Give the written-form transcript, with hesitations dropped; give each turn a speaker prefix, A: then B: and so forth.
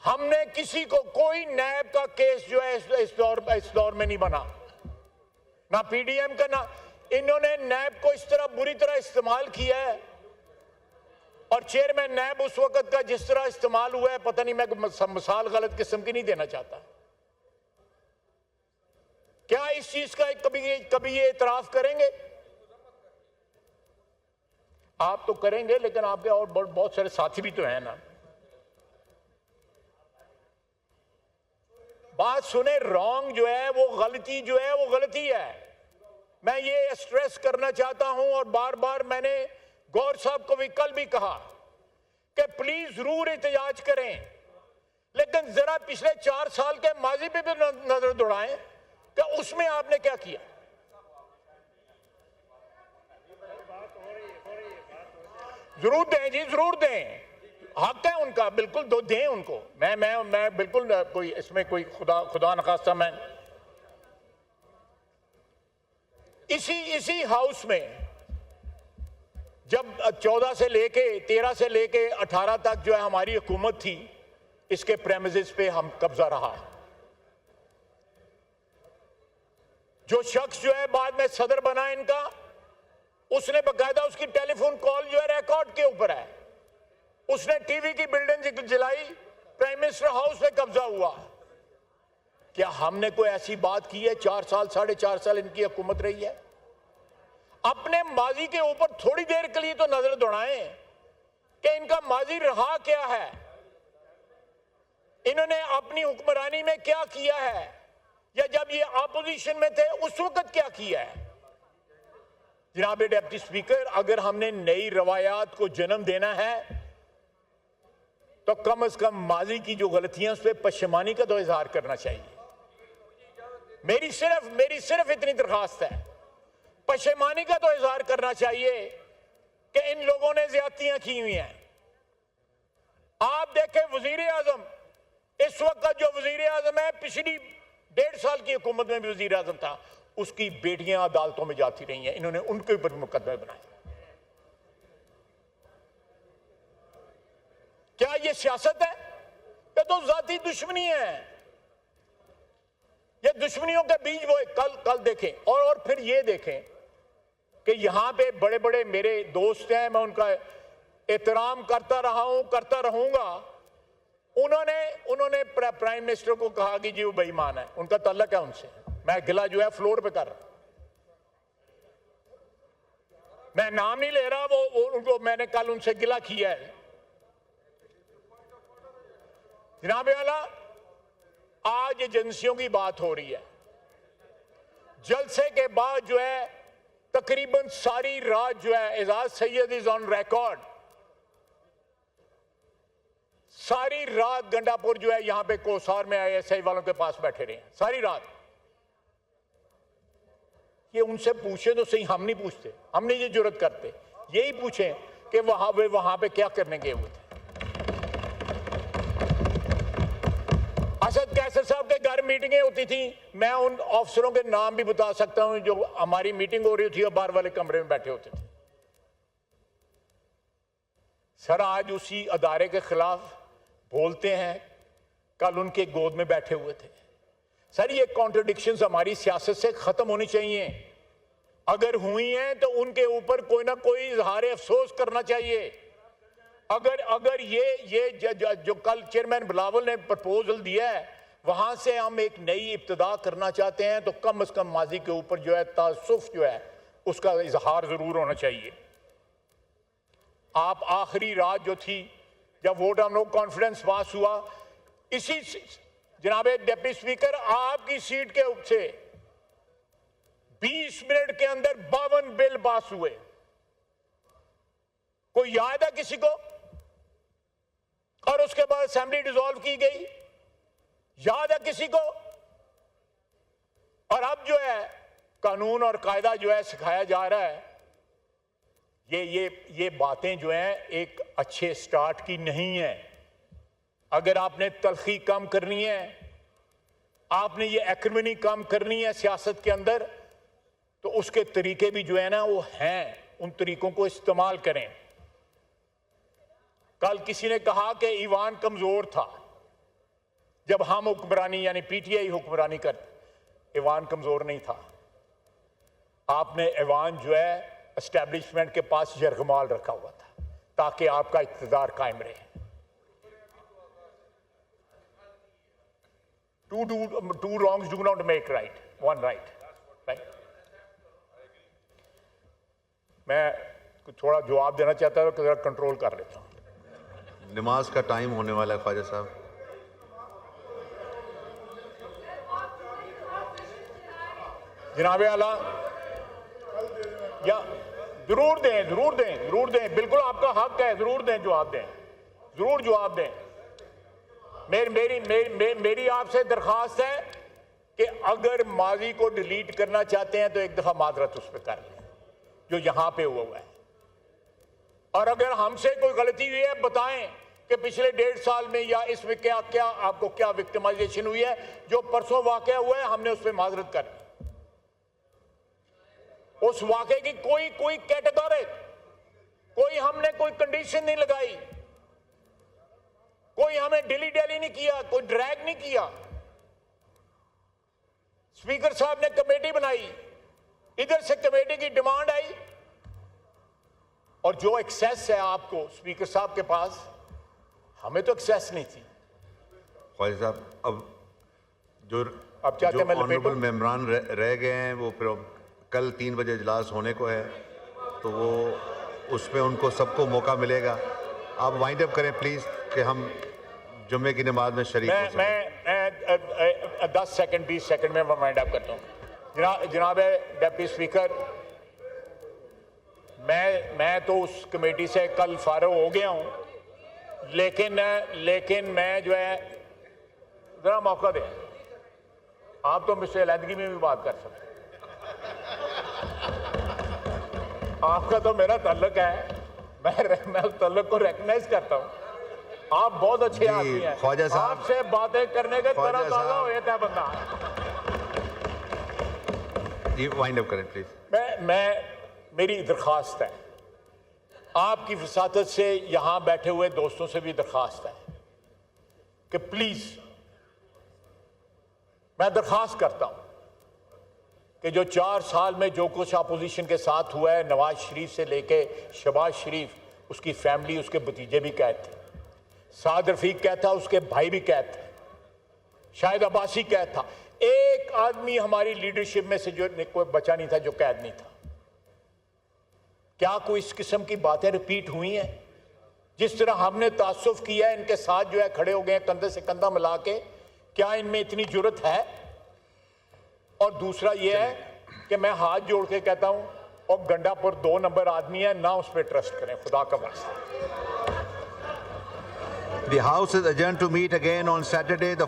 A: हमने किसी को, कोई नैब का केस जो है इस दौर में नहीं बना, ना पीडीएम का, ना इन्होंने नैब को इस तरह बुरी तरह इस्तेमाल किया है। और चेयरमैन नैब उस वक्त का जिस तरह इस्तेमाल हुआ है, पता नहीं, मैं मिसाल गलत किस्म की नहीं देना चाहता। क्या इस चीज का कभी ये इतराफ करेंगे? आप तो करेंगे, लेकिन आपके और बहुत सारे साथी भी तो हैं ना। बात सुने, रॉन्ग जो है वो गलती जो है वो गलती है। मैं ये स्ट्रेस करना चाहता हूं, और बार बार मैंने गौर साहब को भी कल भी कहा कि प्लीज जरूर एहतजाज करें, लेकिन जरा पिछले 4 साल के माजी पे भी नजर दौड़ाएं कि उसमें आपने क्या किया। जरूर दें जी, जरूर दें, हक है उनका, बिल्कुल दो दें उनको। मैं बिल्कुल कोई इसमें कोई खुदा न खास्ता, मैं इसी हाउस में जब 14 से लेके 13 से लेके 18 तक जो है हमारी हुकूमत थी, इसके प्रेमिसेस पे हम कब्जा रहा। जो शख्स जो है बाद में सदर बना इनका, उसने बकायदा उसकी टेलीफोन कॉल जो है रिकॉर्ड के ऊपर है। उसने टीवी की बिल्डिंग जलाई, प्राइम मिनिस्टर हाउस में कब्जा हुआ। क्या हमने कोई ऐसी बात की है? 4 साल 4.5 साल इनकी हुकूमत रही है। अपने माजी के ऊपर थोड़ी देर के लिए तो नजर दौड़ाएं कि इनका माजी रहा क्या है, इन्होंने अपनी हुक्मरानी में क्या किया है, या जब ये ऑपोजिशन में थे उस वक्त क्या किया है। जनाब डिप्टी स्पीकर, अगर हमने नई रवायात को जन्म देना है तो कम से कम माजी की जो गलतियां उस पर पशेमानी का तो इजहार करना चाहिए। मेरी सिर्फ इतनी दरखास्त है, पशेमानी का तो इजहार करना चाहिए कि इन लोगों ने ज्यादतियां की हुई हैं। आप देखें, वजीर आजम, इस वक्त जो वजीर आजम है, पिछली 1.5 साल की हुकूमत में भी वजीर आजम था, उसकी बेटियां अदालतों में जाती रही हैं, इन्होंने उनके ऊपर मुकदमे बनाए। क्या ये सियासत है? ये तो जाती दुश्मनी है। ये दुश्मनियों के बीच वो कल देखें, और फिर ये देखें कि यहां पे बड़े बड़े मेरे दोस्त हैं, मैं उनका एहतराम करता रहा हूं, करता रहूंगा। उन्होंने प्राइम मिनिस्टर को कहा कि जी वो बेईमान है, उनका ताल्लुक है उनसे। मैं गिला जो है फ्लोर पे कर रहा, मैं नाम नहीं ले रहा, वो उनको मैंने कल उनसे गिला किया है। जनाब वाला, आज एजेंसियों की बात हो रही है। जलसे के बाद जो है तकरीबन सारी रात जो है, Ejaz Syed is on record, सारी रात गंडापुर जो है यहां पे कोसार में ISI वालों के पास बैठे रहे हैं सारी रात। ये उनसे पूछे तो सही, हम नहीं पूछते, हम नहीं ये जुर्रत करते। यही पूछें कि वे वहां पे क्या करने गए हुए थे। असद कैसर साहब के घर मीटिंगें होती थी, मैं उन अफसरों के नाम भी बता सकता हूं जो हमारी मीटिंग हो रही थी और बाहर वाले कमरे में बैठे होते थे। सर, आज उसी अदारे के खिलाफ बोलते हैं, कल उनके गोद में बैठे हुए थे। सर, ये कॉन्ट्रडिक्शंस हमारी सियासत से खत्म होनी चाहिए। अगर हुई हैं तो उनके ऊपर कोई ना कोई इजहार अफसोस करना चाहिए। अगर ये जो कल चेयरमैन बिलावल ने प्रपोजल दिया है, वहां से हम एक नई इब्तिदा करना चाहते हैं, तो कम से कम माजी के ऊपर जो है तासुफ जो है उसका इजहार जरूर होना चाहिए। आप आखिरी रात जो थी, जब वोट ऑफ नो कॉन्फिडेंस पास हुआ, इसी जनाब डिप्टी स्पीकर, आपकी सीट के ऊपर से 20 मिनट के अंदर 52 बिल पास हुए। कोई याद है किसी को? और उसके बाद असेंबली डिसॉल्व की गई, याद है किसी को? और अब जो है कानून और कायदा जो है सिखाया जा रहा है। ये बातें जो हैं एक अच्छे स्टार्ट की नहीं है। अगर आपने तलखी कम करनी है, आपने ये एक्रिमनी कम करनी है सियासत के अंदर, तो उसके तरीके भी जो है ना वो हैं, उन तरीकों को इस्तेमाल करें। कल किसी ने कहा कि ईवान कमजोर था, जब हम हुक्मरानी यानी पीटीआई हुक्मरानी करते, ईवान कमजोर नहीं था। आपने ईवान जो है एस्टेब्लिशमेंट के पास यरगमाल रखा हुआ था ताकि आपका इक़्तिदार कायम रहे। Two wrongs do not make right, one right. मैं थोड़ा जवाब देना चाहता हूँ, जरा कंट्रोल कर लेता हूँ।
B: नमाज का टाइम होने वाला है ख्वाजा साहब।
A: जनाब आला, या जरूर दें, बिल्कुल आपका हक है, जरूर दें, जरूर जवाब दें। मेरी आपसे दरखास्त है कि अगर माजी को डिलीट करना चाहते हैं तो एक दफा माजरत उस पर कर लें जो यहां पे हुआ है, और अगर हमसे कोई गलती हुई है बताएं कि पिछले 1.5 साल में या इसमें क्या आपको क्या विक्टिमाइजेशन हुई है। जो परसों वाकया हुआ है हमने उस पर माजरत कर, उस वाकये की कोई कैटेगरी, हमने कोई कंडीशन नहीं लगाई, कोई हमें डिली डेली नहीं किया, कोई ड्रैग नहीं किया। स्पीकर साहब ने कमेटी बनाई, इधर से कमेटी की डिमांड आई, और जो एक्सेस है आपको स्पीकर साहब के पास, हमें तो एक्सेस नहीं थी।
B: ख्वाजा साहब,
A: अब चाहते हैं
B: ऑनरेबल मेंबरान रह गए हैं, वो फिर कल 3 बजे इजलास होने को है, तो वो उसमें उनको सबको मौका मिलेगा। आप वाइंड अप करें प्लीज कि हम जुम्मे की नमाज में शरीक हो सकें।
A: मैं 10 सेकंड 20 सेकंड में वाइंड अप करता हूँ। जनाब डिप्टी स्पीकर, मैं तो उस कमेटी से कल फारग हो गया हूँ, लेकिन मैं जो है, जरा मौका दें, आप तो मुझसे अलहदगी में भी बात कर सकते, आपका तो मेरा ताल्लुक है, मैं उस ताल्लुक को रिकॉग्नाइज करता हूँ। आप बहुत अच्छे आदमी हैं,
B: ख्वाजा साहब,
A: आपसे बातें करने के तरह ताला हो जाता है बंदा।
B: जी वाइंड अप करें प्लीज।
A: मेरी दरखास्त है, आपकी वसातत से यहां बैठे हुए दोस्तों से भी दरखास्त है कि प्लीज, मैं दरखास्त करता हूं कि जो 4 साल में जो कुछ अपोजिशन के साथ हुआ है, नवाज शरीफ से लेके शहबाज शरीफ, उसकी फैमिली, उसके भतीजे भी कैद थे, साद रफीक कैद था, उसके भाई भी कैद थे, शाहिद अब्बासी कैद था। एक आदमी हमारी लीडरशिप में से जो कोई बचा नहीं था जो कैद नहीं था। क्या कोई इस किस्म की बातें रिपीट हुई हैं? जिस तरह हमने तासुफ किया है, इनके साथ जो है खड़े हो गए कंधे से कंधा मिला के, क्या इनमें इतनी जुर्रत है? और दूसरा ये है कि मैं हाथ जोड़ के कहता हूं, और गंडापुर 2 नंबर आदमी है ना, उस पर ट्रस्ट करें, खुदा का वास्ता।
B: The House is adjourned to meet again on Saturday, the